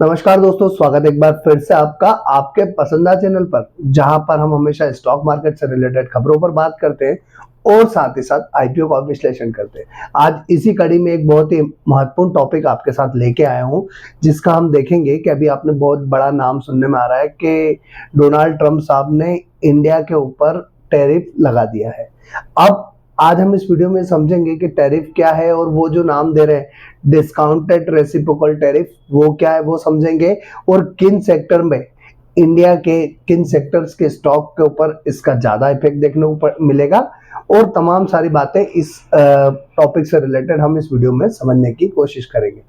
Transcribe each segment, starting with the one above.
नमस्कार दोस्तों, स्वागत है एक बार फिर से आपका आपके पसंदीदा चैनल पर, जहां पर हम हमेशा स्टॉक मार्केट से रिलेटेड खबरों पर बात करते हैं और साथ ही साथ आईपीओ का विश्लेषण करते हैं। आज इसी कड़ी में एक बहुत ही महत्वपूर्ण टॉपिक आपके साथ लेके आया हूं, जिसका हम देखेंगे कि अभी आपने बहुत बड़ा नाम सुनने में आ रहा है कि डोनाल्ड ट्रंप साहब ने इंडिया के ऊपर टैरिफ लगा दिया है। अब आज हम इस वीडियो में समझेंगे कि टैरिफ क्या है और वो जो नाम दे रहे हैं डिस्काउंटेड रेसिप्रोकल टैरिफ, वो क्या है वो समझेंगे, और किन सेक्टर में इंडिया के किन सेक्टर्स के स्टॉक के ऊपर इसका ज्यादा इफेक्ट देखने को मिलेगा, और तमाम सारी बातें इस टॉपिक से रिलेटेड हम इस वीडियो में समझने की कोशिश करेंगे।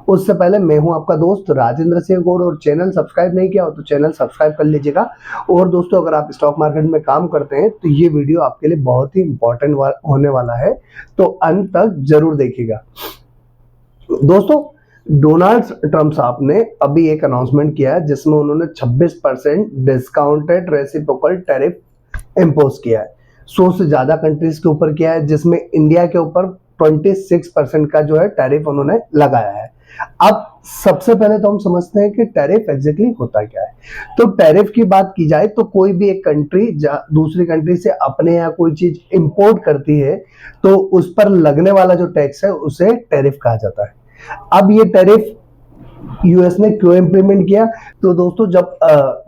उससे पहले मैं हूं आपका दोस्त राजेंद्र सिंह गौड़, और चैनल सब्सक्राइब नहीं किया हो तो चैनल सब्सक्राइब कर लीजिएगा। और दोस्तों, अगर आप स्टॉक मार्केट में काम करते हैं तो ये वीडियो आपके लिए बहुत ही इंपॉर्टेंट होने वाला है, तो अंत तक जरूर देखिएगा। दोस्तों, डोनाल्ड ट्रंप साहब ने अभी एक अनाउंसमेंट किया है जिसमें उन्होंने 26% डिस्काउंटेड रेसिप्रोकल टैरिफ इम्पोज किया है। 100 से ज्यादा कंट्रीज के ऊपर किया है, जिसमें इंडिया के ऊपर 26% का जो है टैरिफ उन्होंने लगाया है। अब सबसे पहले तो हम समझते हैं कि टैरिफ एग्जैक्टली होता क्या है। तो टैरिफ की बात की जाए तो कोई भी एक कंट्री दूसरी कंट्री से अपने यहाँ कोई चीज इंपोर्ट करती है तो उस पर लगने वाला जो टैक्स है उसे टैरिफ कहा जाता है। अब ये टैरिफ यूएस ने क्यों इंप्लीमेंट किया? तो दोस्तों,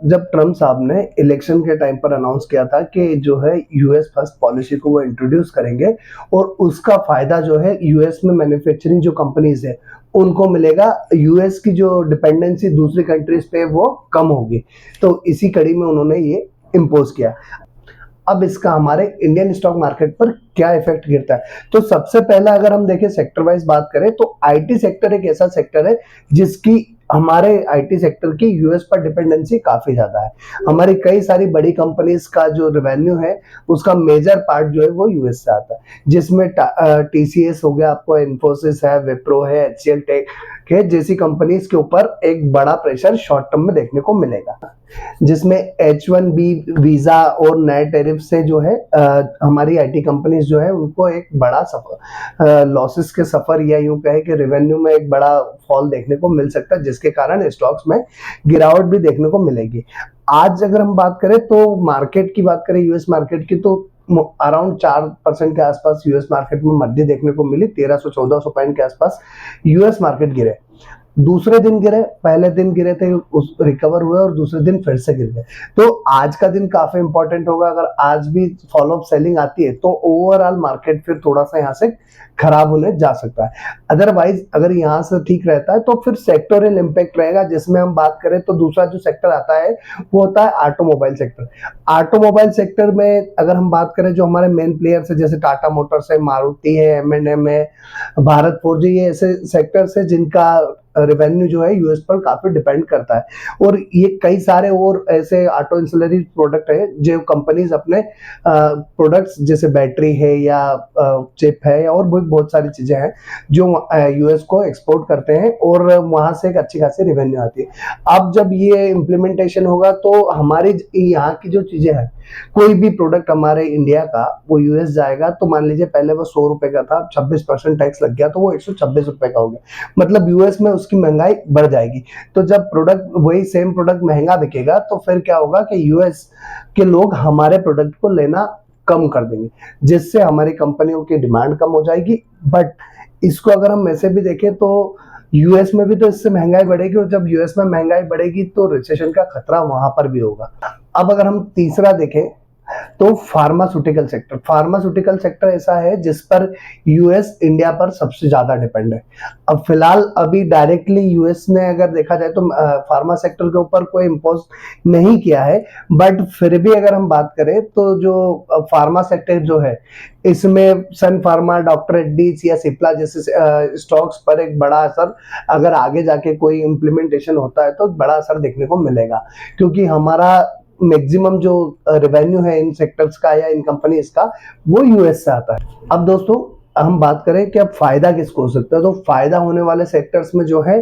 जब ट्रम्प साहब ने इलेक्शन के टाइम पर अनाउंस किया था कि जो है यूएस फर्स्ट पॉलिसी को वो इंट्रोड्यूस करेंगे, और उसका फायदा जो है यूएस में मैन्युफैक्चरिंग जो कंपनीज है उनको मिलेगा, यूएस की जो डिपेंडेंसी दूसरी कंट्रीज पे वो कम होगी। तो इसी कड़ी में उन्होंने ये इम्पोज किया। अब इसका हमारे इंडियन स्टॉक मार्केट पर क्या इफेक्ट गिरता है? तो सबसे पहला अगर हम देखें सेक्टर वाइज बात करें तो आईटी सेक्टर एक ऐसा सेक्टर है जिसकी हमारे आईटी सेक्टर की यूएस पर डिपेंडेंसी काफी ज्यादा है। हमारी कई सारी बड़ी कंपनीज का जो रेवेन्यू है उसका मेजर पार्ट जो है वो यूएस से आता है, जिसमें टीसीएस हो गया, आपको इन्फोसिस है, विप्रो है, एचसीएल टेक है, जैसी कंपनीज के ऊपर एक बड़ा प्रेशर शॉर्ट टर्म में देखने को मिलेगा, जिसमें H1B वीजा और नए टैरिफ से जो है हमारी आईटी कंपनीज जो है उनको एक बड़ा सफर लॉसेस के सफर, या यूं कहे कि रेवेन्यू में एक बड़ा फॉल देखने को मिल सकता है, जिसके कारण स्टॉक्स में गिरावट भी देखने को मिलेगी। आज अगर हम बात करें तो मार्केट की बात करें, यूएस मार्केट की, तो अराउंड 4% के आसपास यूएस मार्केट में मंदी देखने को मिली। 1300-1400 पॉइंट के आसपास यूएस मार्केट गिरे। दूसरे दिन गिरे, पहले दिन गिरे थे उस रिकवर हुए, और दूसरे दिन फिर से गिर गए। तो आज का दिन काफी इंपॉर्टेंट होगा। अगर आज भी फॉलोअप सेलिंग आती है तो ओवरऑल मार्केट फिर थोड़ा सा यहाँ से खराब होने जा सकता है। अदरवाइज अगर यहाँ से ठीक रहता है तो फिर सेक्टोरल इंपैक्ट रहेगा, जिसमें हम बात करें तो दूसरा जो सेक्टर आता है वो होता है ऑटोमोबाइल सेक्टर। ऑटोमोबाइल सेक्टर में अगर हम बात करें, जो हमारे मेन प्लेयर्स है जैसे टाटा मोटर्स है, मारुति है, M&M है, भारत फोर्ज, ये ऐसे सेक्टर्स है जिनका रेवेन्यू जो है यूएस पर काफी डिपेंड करता है। और ये कई सारे और ऐसे ऑटो इंसुलरी प्रोडक्ट है जो कंपनीज अपने प्रोडक्ट्स जैसे बैटरी है या चिप है और बहुत सारी चीजें हैं जो यूएस को एक्सपोर्ट करते हैं, और वहां से एक अच्छी खासी रेवेन्यू आती है। अब जब ये इम्प्लीमेंटेशन होगा तो हमारी यहाँ की जो चीजें हैं, कोई भी प्रोडक्ट हमारे इंडिया का वो यूएस जाएगा तो मान लीजिए पहले वो 100 रुपए का था, 26% टैक्स लग गया तो वो 126 रुपए का हो गया, मतलब यूएस में उसकी महंगाई बढ़ जाएगी। तो जब प्रोडक्ट वही सेम प्रोडक्ट महंगा बिकेगा तो फिर क्या होगा कि यूएस के लोग हमारे प्रोडक्ट को लेना कम कर देंगे, जिससे हमारी कंपनियों की डिमांड कम हो जाएगी। बट इसको अगर हम ऐसे भी देखें तो यूएस में भी तो इससे महंगाई बढ़ेगी, और जब यूएस में महंगाई बढ़ेगी तो रिसेशन का खतरा वहां पर भी होगा। अब अगर हम तीसरा देखें तो फार्मास्यूटिकल सेक्टर ऐसा है जिस पर यूएस इंडिया पर सबसे ज्यादा डिपेंड है। अब फिलहाल अभी डायरेक्टली यूएस ने अगर देखा जाए तो फार्मा सेक्टर के ऊपर कोई इम्पोज नहीं किया है, बट फिर भी अगर हम बात करें तो जो फार्मा सेक्टर जो है इसमें सन फार्मा, डॉक्टर रेड्डीज या सिप्ला जैसे स्टॉक्स पर एक बड़ा असर, अगर आगे जाके कोई इम्प्लीमेंटेशन होता है तो बड़ा असर देखने को मिलेगा, क्योंकि हमारा मैक्सिमम जो रेवेन्यू है इन सेक्टर्स का या इन कंपनीज का वो यूएस से आता है। अब दोस्तों, हम बात करें कि अब फायदा किसको हो सकता है, तो फायदा होने वाले सेक्टर्स में जो है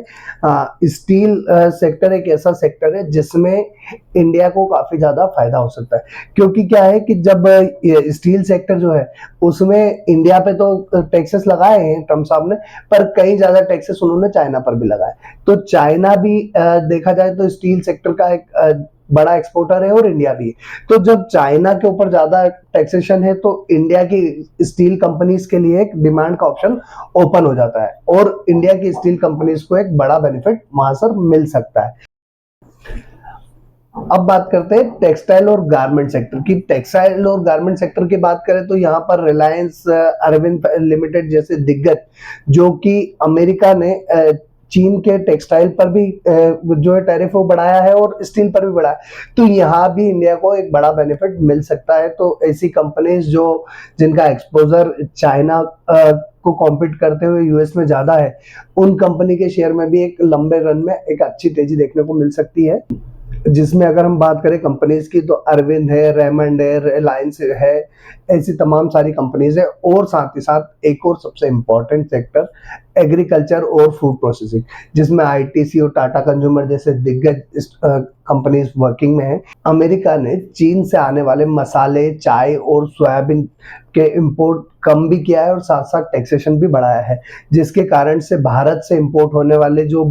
स्टील सेक्टर एक ऐसा सेक्टर है जिसमें इंडिया को काफी ज्यादा फायदा हो सकता है। क्योंकि क्या है कि जब स्टील सेक्टर जो है उसमें इंडिया पे तो टैक्सेस लगाए हैं ट्रम्प साहब ने, पर कई ज्यादा टैक्सेस उन्होंने चाइना पर भी लगाए। तो चाइना भी देखा जाए तो स्टील सेक्टर का एक बड़ा एक्सपोर्टर है और इंडिया भी है। तो जब चाइना के ऊपर ज्यादा टैक्सेशन है तो इंडिया की स्टील कंपनीज के लिए एक डिमांड का ऑप्शन ओपन हो जाता है और इंडिया की स्टील कंपनीज को एक बड़ा बेनिफिट वहां से मिल सकता है। अब बात करते हैं टेक्सटाइल और गारमेंट सेक्टर की। टेक्सटाइल और गारमेंट सेक्टर की बात करें तो यहाँ पर रिलायंस अरविंद लिमिटेड जैसे दिग्गज, जो कि अमेरिका ने चीन के टेक्सटाइल पर भी जो है टैरिफ वो बढ़ाया है और स्टील पर भी बढ़ाया, तो यहाँ भी इंडिया को एक बड़ा बेनिफिट मिल सकता है। तो ऐसी कंपनीज जो जिनका एक्सपोजर चाइना को कॉम्पीट करते हुए यूएस में ज्यादा है, उन कंपनी के शेयर में भी एक लंबे रन में एक अच्छी तेजी देखने को मिल सकती है। जिसमें अगर हम बात करें कंपनीज की तो अरविंद है, रेमंड है, रिलायंस है, ऐसी तमाम सारी कंपनीज है। और साथ ही साथ एक और सबसे इंपॉर्टेंट सेक्टर एग्रीकल्चर और फूड प्रोसेसिंग, जिसमें आईटीसी और टाटा कंज्यूमर जैसे दिग्गज कंपनीज वर्किंग में है। अमेरिका ने चीन से आने वाले मसाले, चाय और सोयाबीन के इंपोर्ट कम भी किया है और साथ साथ टैक्सेशन भी बढ़ाया है, जिसके कारण से भारत से इंपोर्ट होने वाले जो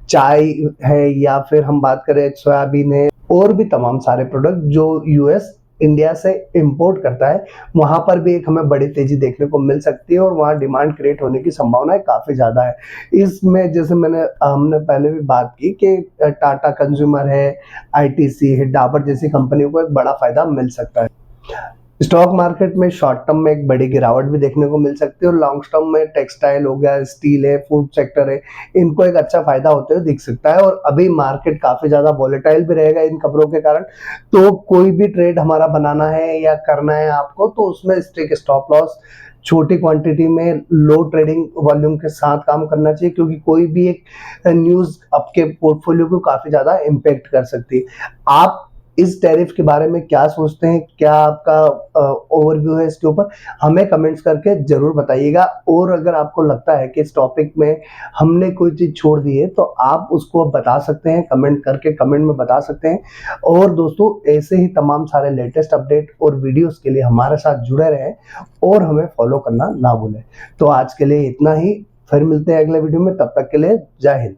चाय है या फिर हम बात करें सोयाबीन है और भी तमाम सारे प्रोडक्ट जो यूएस इंडिया से इंपोर्ट करता है, वहां पर भी एक हमें बड़ी तेजी देखने को मिल सकती है और वहां डिमांड क्रिएट होने की संभावनाएं काफी ज्यादा है। इसमें जैसे हमने पहले भी बात की कि टाटा कंज्यूमर है, आईटीसी है, डाबर जैसी कंपनियों को एक बड़ा फायदा मिल सकता है। स्टॉक मार्केट में शॉर्ट टर्म में एक बड़ी गिरावट भी देखने को मिल सकती है और लॉन्ग टर्म में टेक्सटाइल हो गया, स्टील है, फूड सेक्टर है, इनको एक अच्छा फायदा होते हुए दिख सकता है। और अभी मार्केट काफी ज्यादा वॉलेटाइल भी रहेगा इन खबरों के कारण, तो कोई भी ट्रेड हमारा बनाना है या करना है आपको, तो उसमें स्ट्रिक्ट स्टॉप लॉस, छोटी क्वांटिटी में लो ट्रेडिंग वॉल्यूम के साथ काम करना चाहिए, क्योंकि कोई भी एक न्यूज आपके पोर्टफोलियो को काफी ज्यादा इम्पेक्ट कर सकती है। आप इस टैरिफ के बारे में क्या सोचते हैं, क्या आपका ओवरव्यू है इसके ऊपर, हमें कमेंट्स करके जरूर बताइएगा। और अगर आपको लगता है कि इस टॉपिक में हमने कोई चीज छोड़ दी है तो आप उसको बता सकते हैं, कमेंट करके कमेंट में बता सकते हैं। और दोस्तों ऐसे ही तमाम सारे लेटेस्ट अपडेट और वीडियोस के लिए हमारे साथ जुड़े रहें और हमें फॉलो करना ना भूलें। तो आज के लिए इतना ही, फिर मिलते हैं अगले वीडियो में, तब तक के लिए जय हिंद।